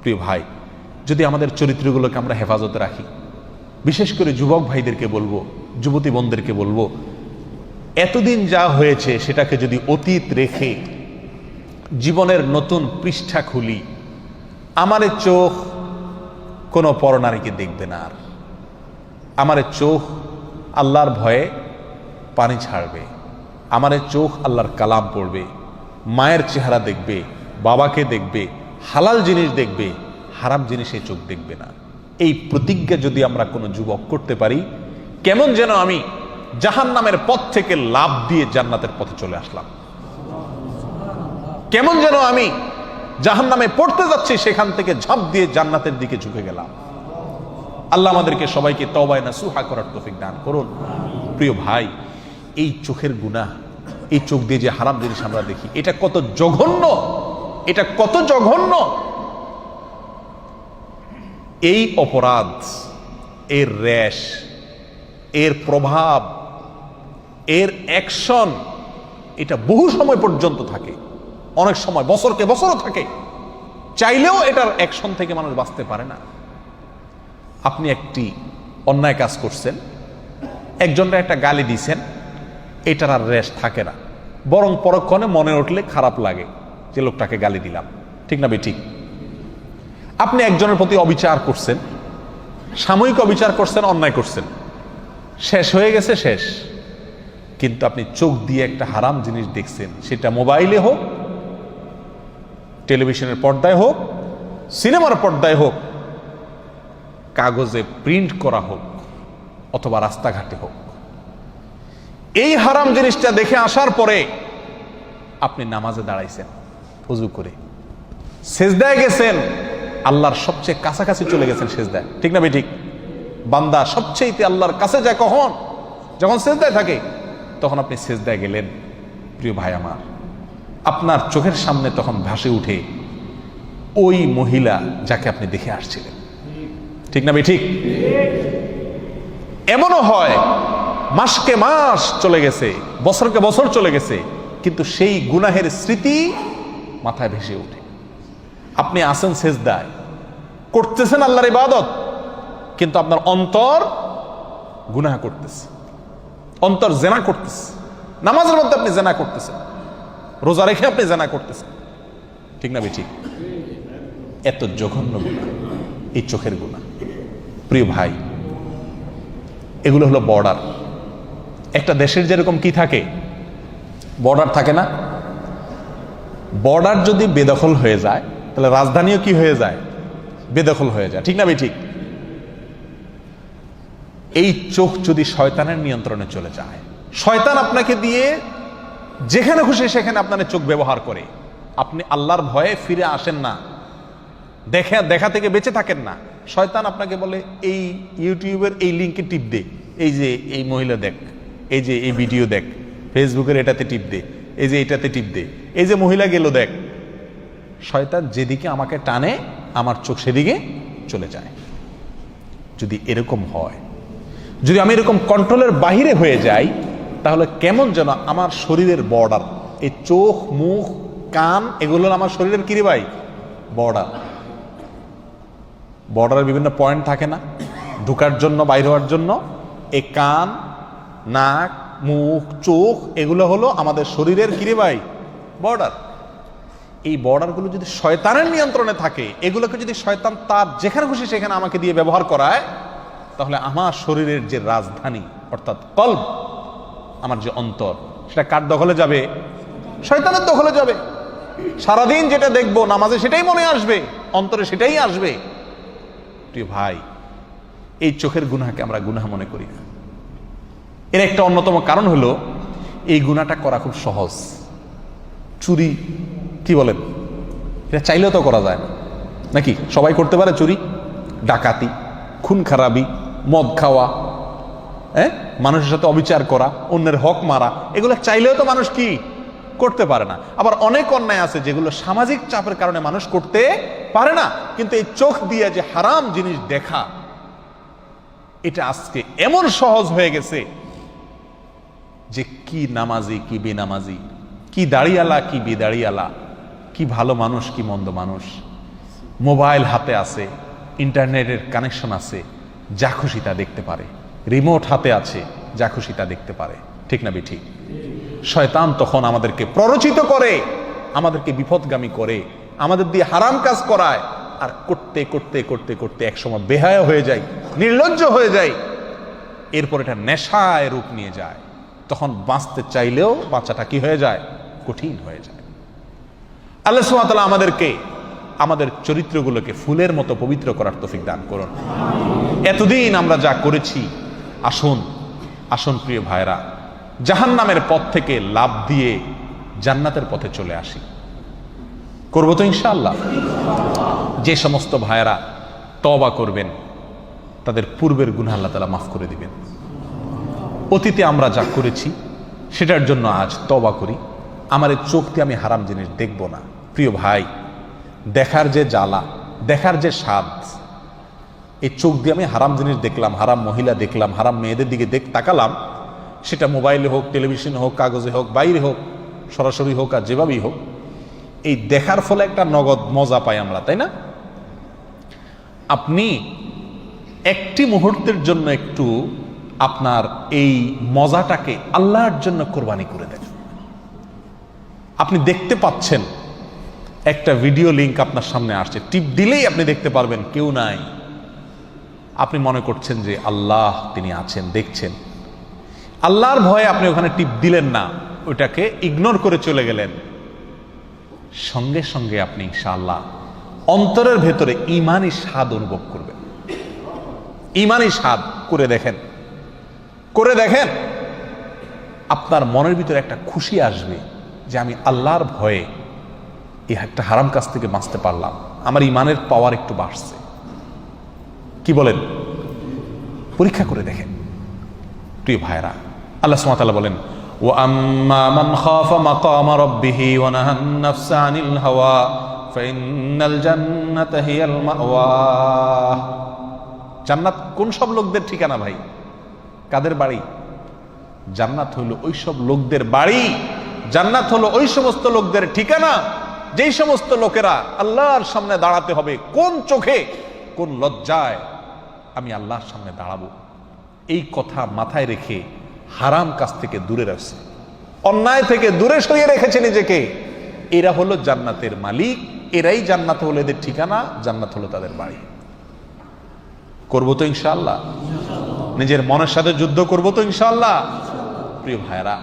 প্রিয় ভাই, যদি আমাদের চরিত্রগুলোকে আমরা হেফাজতে রাখি, বিশেষ করে যুবক ভাইদেরকে বলবো, যুবতী বোনদেরকে বলবো, এতদিন যা হয়েছে সেটাকে যদি অতীত রেখে জীবনের নতুন পৃষ্ঠা খুলি, আমার চোখ কোনো পরনারীকে দেখবে না, আর আমার চোখ আল্লাহর ভয়ে পানি ছাড়বে, আমার চোখ আল্লাহর কালাম পড়বে, মায়ের চেহারা দেখবে, বাবাকে দেখবে, হালাল জিনিস দেখবে, হারাম জিনিসে চোখ দেখবে না। এই প্রতিজ্ঞা যদি আমরা কোনো যুবক করতে পারি, কেমন যেন আমি জাহান্নামের পথ থেকে লাফ দিয়ে জান্নাতের পথে চলে আসলাম, কেমন যেন আমি জাহান্নামে পড়তে যাচ্ছি সেখান থেকে ঝাঁপ দিয়ে জান্নাতের দিকে ঝুঁকে গেলাম। আল্লাহ আমাদেরকে সবাইকে তওবায়ে নাসুহা করার তৌফিক দান করুন। প্রিয় ভাই, এই চোখের গুনাহ, এই চোখ দিয়ে যে হারাম জিনিস আমরা দেখি, এটা কত জঘন্য, এটা কত জঘন্য। এই অপরাধ, এর রেশ, এর প্রভাব, এর অ্যাকশন, এটা বহু সময় পর্যন্ত থাকে, অনেক সময় বছরকে বছরও থাকে, চাইলেও এটার অ্যাকশন থেকে মানুষ বাঁচতে পারে না। আপনি একটি অন্যায় কাজ করছেন, একজনরা একটা গালি দিয়েছেন, এটার আর রেশ থাকে না, বরং পরক্ষণে মনে উঠলে খারাপ লাগে যে লোকটাকে গালি দিলাম, ঠিক না বেঠিক? আপনি একজনের প্রতি অবিচার করছেন, সাময়িক অবিচার করছেন, অন্যায় করছেন, শেষ হয়ে গেছে, শেষ। কিন্তু আপনি চোখ দিয়ে একটা হারাম জিনিস দেখছেন, সেটা মোবাইলে হোক, টেলিভিশনের পর্দায় হোক, সিনেমার পর্দায় হোক, কাগজে প্রিন্ট করা হোক, অথবা রাস্তাঘাটে হোক, এই হারাম জিনিসটা দেখে আসার পরে আপনি নামাজে দাঁড়াইছেন, ওযু করে সেজদায় গেছেন, আল্লাহর সবচেয়ে কাছাকাছি চলে গেছেন সেজদায়, ঠিক না বেঠিক? বান্দা সবচেয়ে আল্লাহর কাছে যায় কখন? যখন সেজদায় থাকে, তখন আপনি সেজদায় গেলেন। প্রিয় ভাই আমার, আপনার চোখের সামনে তখন ভাসে উঠে ওই মহিলা যাকে আপনি দেখে আসছিলেন, ঠিক না বেঠিক? এমনও হয় মাসকে মাস চলে গেছে, বছরকে বছর চলে গেছে, কিন্তু সেই গুনাহের স্মৃতি মাথায় ভেসে ওঠে। আপনি আছেন সেজদায়, করতেছেন আল্লাহর ইবাদত, কিন্তু আপনার অন্তর গুনাহ করতেছে, অন্তর জেনা করতেছে, নামাজের মধ্যে আপনি জেনা করতেছেন, রোজা রেখে আপনি জেনা করতেছেন, ঠিক না বেঠিক? এত জঘন্য গুনাহ এই চোখের গুনাহ। প্রিয় ভাই, এগুলো হলো বর্ডার। একটা দেশের যেরকম কি থাকে, বর্ডার থাকে না? বর্ডার যদি বেদখল হয়ে যায়, তাহলে রাজধানীও কি হয়ে যায়? বেদখল হয়ে যায়, ঠিক না বেঠিক? এই চোখ যদি শয়তানের নিয়ন্ত্রণে চলে যায়, শয়তান আপনাকে দিয়ে যেখানে খুশি সেখানে আপনার চোখ ব্যবহার করে, আপনি আল্লাহর ভয়ে ফিরে আসেন না, দেখা থেকে বেঁচে থাকেন না। শয়তান আপনাকে বলে এই ইউটিউবের এই লিঙ্কে টিপ দে, এই যে এই মহিলা দেখ, এই যে এই ভিডিও দেখ, ফেসবুকের এটাতে টিপ দে, এই যে এটাতে টিপ দে, এই যে মহিলা গেল দেখ। শয়তান যেদিকে আমাকে টানে, আমার চোখ সেদিকে চলে যায়। যদি এরকম হয়, যদি আমি এরকম কন্ট্রোলের বাহিরে হয়ে যাই, তাহলে কেমন যেন আমার শরীরের বর্ডার, এই চোখ, মুখ, কান, এগুলো আমার শরীরের কি রে ভাই? বর্ডার। বর্ডারের বিভিন্ন পয়েন্ট থাকে না, ঢুকার জন্য, বাইর হওয়ার জন্য? এই কান, নাক, মুখ, চোখ, এগুলো হলো আমাদের শরীরের কি রে ভাই? বর্ডার। এই বর্ডারগুলো যদি শয়তানের নিয়ন্ত্রণে থাকে, এগুলোকে যদি শয়তান তার যেখানে খুশি সেখানে আমাকে দিয়ে ব্যবহার করায়, তাহলে আমার শরীরের যে রাজধানী অর্থাৎ কলব, আমার যে অন্তর, সেটা কার দখলে যাবে? শয়তানের দখলে যাবে। সারাদিন যেটা দেখবো নামাজে সেটাই মনে আসবে, অন্তরে সেটাই আসবে। প্রিয় ভাই, এই চোখের গুনাহকে আমরা গুনাহ মনে করি না। এর একটা অন্যতম কারণ হলো এই গুনাহটা করা খুব সহজ। চুরি, কি বলেন, এটা চাইলেও তো করা যায় না, নাকি? সবাই করতে পারে চুরি, ডাকাতি, খুন খারাপি, মদ খাওয়া, মানুষের সাথে অবিচার করা, অন্যের হক মারা, এগুলো চাইলেও তো মানুষ কি করতে পারে না। আবার অনেক অন্যায় আছে যেগুলো সামাজিক চাপের কারণে মানুষ করতে পারে না। কিন্তু এই চোখ দিয়ে যে হারাম জিনিস দেখা, এটা আজকে এমন সহজ হয়ে গেছে যে কি নামাজি কি বেনামাজি, কি দাড়িয়ালা কি বেদাড়িয়ালা, কি ভালো মানুষ কি মন্দ মানুষ, মোবাইল হাতে আছে, ইন্টারনেটের কানেকশন আছে, যা খুশি তা দেখতে পারে। রিমোট হাতে আছে, যা খুশি তা দেখতে পারে। ঠিক না বেঠিক? শয়তান তখন আমাদেরকে প্ররোচিত করে, আমাদেরকে বিপদগামী করে, আমাদের দিয়ে হারাম কাজ করায়। আর করতে করতে করতে করতে একসময় বেহায়া হয়ে যায়, নির্লজ্জ হয়ে যায়, এরপর এটা নেশায় রূপ নিয়ে যায়। তখন বাঁচতে চাইলেও বাঁচাটা কি হয়ে যায়? কঠিন হয়ে যায়। আল্লাহ সুবহানাহু ওয়া তাআলা আমাদেরকে আমাদের চরিত্রগুলোকে ফুলের মতো পবিত্র করার তৌফিক দান করুন। এতদিন আমরা যা করেছি, আসুন আসুন প্রিয় ভাইরা, জাহান্নামের পথ থেকে লাভ দিয়ে জান্নাতের পথে চলে আসি। করবো তো ইনশাআল্লাহ? যে সমস্ত ভাইরা তওবা করবেন তাদের পূর্বের গুনাহ আল্লাহ তাআলা মাফ করে দিবেন। অতীতে আমরা যা করেছি সেটার জন্য আজ তওবা করি। আমার এই চোখ দিয়ে আমি হারাম জিনিস দেখব না। প্রিয় ভাই, দেখার যে জ্বালা, দেখার যে স্বাদ, এই চোখ দিয়ে আমি হারাম জিনিস দেখলাম, হারাম মহিলা দেখলাম, হারাম মেয়েদের দিকে তাকালাম, সেটা মোবাইলে হোক, টেলিভিশনে হোক, কাগজে হোক, বাইরে হোক, সরাসরি হোক, আর যেভাবেই হোক, এই দেখার ফলে একটা নগদ মজা পাই আমরা, তাই না? আপনি একটি মুহূর্তের জন্য একটু আপনার এই মজাটাকে আল্লাহর জন্য কোরবানি করে দেন। আপনি দেখতে পাচ্ছেন একটা ভিডিও লিংক আপনার সামনে আসছে, টিপ দিলেই আপনি দেখতে পারবেন কেউ নাই। আপনি মনে করছেন যে আল্লাহ তিনি আছেন, দেখছেন। আল্লাহর ভয়ে আপনি ওখানে টিপ দিলেন না, ওটাকে ইগনোর করে চলে গেলেন। সঙ্গে সঙ্গে আপনি ইনশাআল্লাহ অন্তরের ভেতরে ঈমানি স্বাদ অনুভব করবেন। ঈমানি স্বাদ করে দেখেন, করে দেখেন, আপনার মনের ভিতরে একটা খুশি আসবে যে আমি আল্লাহর ভয়ে এই একটা হারাম কাজ থেকে বাঁচতে পারলাম, আমার ঈমানের পাওয়ার একটু বাড়ছে। কি বলেন? পরীক্ষা করে দেখেন প্রিয় ভাইরা। আল্লাহ সুবহানাহু ওয়া তাআলা বলেন, ওয়া আম্মা মান খাফা মাকামা রাব্বিহি ওয়া নাহান নাফসা আনিল হাওয়া ফাইন্নাল জান্নাতা হিয়াল মাওয়া। জান্নাত কোন সব লোকদের ঠিকানা ভাই? কাদের বাড়ি? জান্নাত হলো ওই সব লোকদের বাড়ি, জান্নাত হলো ওই সমস্ত লোকদের ঠিকানা যেই সমস্ত লোকেরা আল্লাহর সামনে দাঁড়াতে হবে। কোন চোখে, কোন লজ্জায় আমি আল্লাহর সামনে দাঁড়াবো, এই কথা মাথায় রেখে হারাম কাজ থেকে দূরে রাখছে, অন্যায় থেকে দূরে সরিয়ে রেখেছে নিজেকে। এরা হলো জান্নাতের মালিক, এরাই জান্নাত হলো এদের ঠিকানা, জান্নাত হলো তাদের বাড়ি। করবো তো ইনশাআল্লাহ? নিজের মনের সাথে যুদ্ধ করবো তো ইনশাআল্লাহ? প্রিয় ভাইরা,